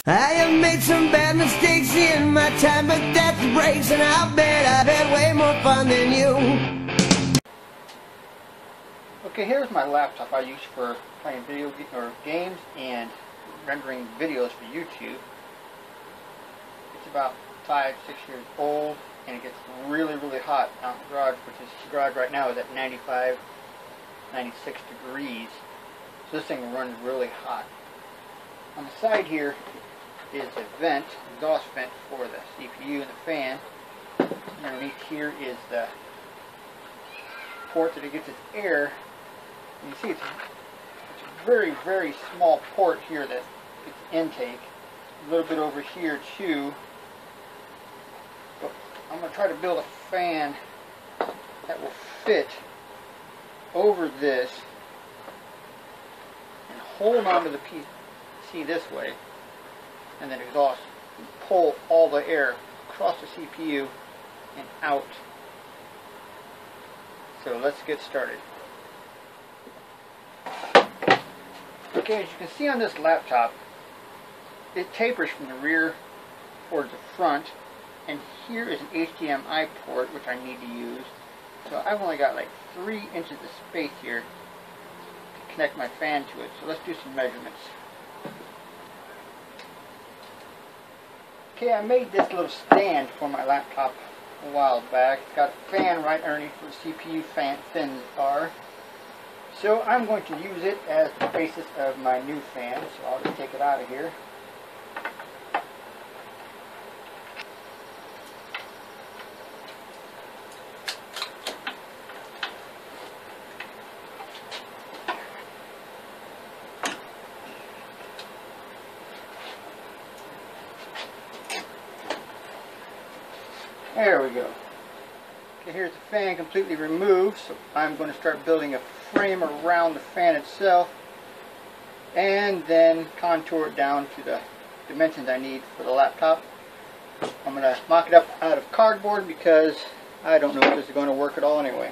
I have made some bad mistakes in my time, but that's the breaks, and I'll bet I've had way more fun than you. Okay, here's my laptop I use for playing video games and rendering videos for YouTube. It's about 5-6 years old, and it gets really hot out in the garage, which is the garage right now is at 95, 96 degrees. So this thing runs really hot. On the side here is a vent, exhaust vent for the CPU and the fan. And underneath here is the port that it gets its air. And you see it's a very small port here that gets intake. A little bit over here too. But I'm going to try to build a fan that will fit over this and hold onto the PC this way, and then exhaust and pull all the air across the CPU and out. So let's get started. Okay, as you can see on this laptop, it tapers from the rear towards the front, and here is an HDMI port which I need to use. So I've only got like 3 inches of space here to connect my fan to it. So let's do some measurements. Okay, I made this little stand for my laptop a while back. It's got a fan right underneath where the CPU fins are. So I'm going to use it as the basis of my new fan. So I'll just take it out of here. There we go. Okay, here's the fan completely removed, so I'm going to start building a frame around the fan itself and then contour it down to the dimensions I need for the laptop. I'm going to mock it up out of cardboard because I don't know if this is going to work at all anyway.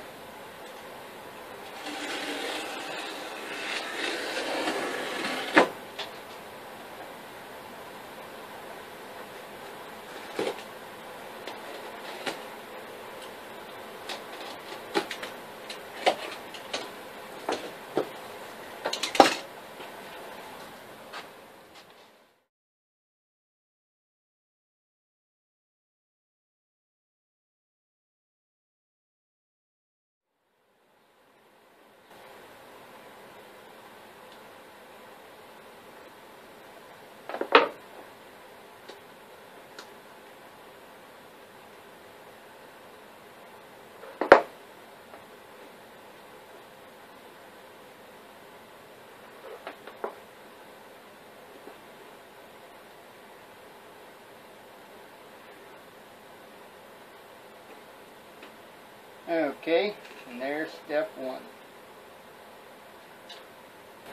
Okay, and there's step 1.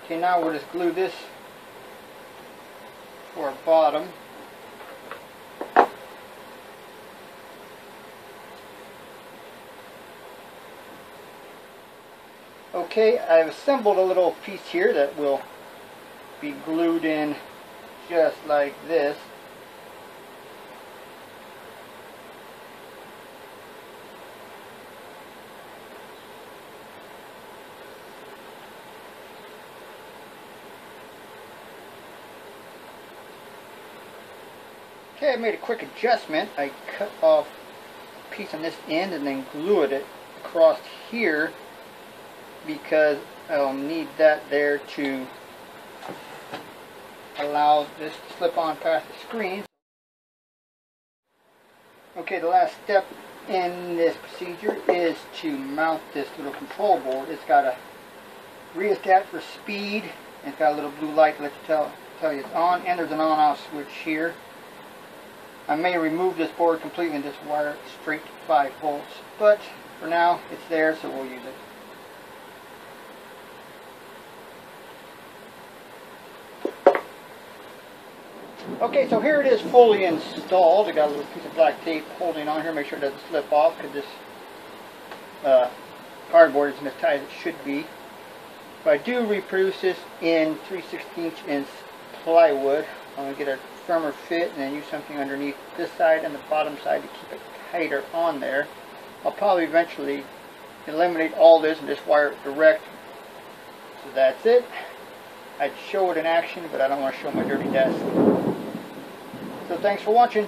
Okay, now we'll just glue this for a bottom. Okay, I've assembled a little piece here that will be glued in just like this. Okay, I made a quick adjustment. I cut off a piece on this end and then glued it across here because I'll need that there to allow this to slip on past the screen. Okay, the last step in this procedure is to mount this little control board. It's got a rheostat for speed, and it's got a little blue light to let you tell you it's on, and there's an on-off switch here. I may remove this board completely and just wire it straight to 5 volts, but for now it's there, so we'll use it. Okay, so here it is fully installed. I got a little piece of black tape holding on here, make sure it doesn't slip off because this cardboard isn't as tight as it should be. But I do reproduce this in 3/16 inch plywood I'm going to get a firmer fit and then use something underneath this side and the bottom side to keep it tighter on there. I'll probably eventually eliminate all this and just wire it direct. So that's it. I'd show it in action, but I don't want to show my dirty desk. So thanks for watching.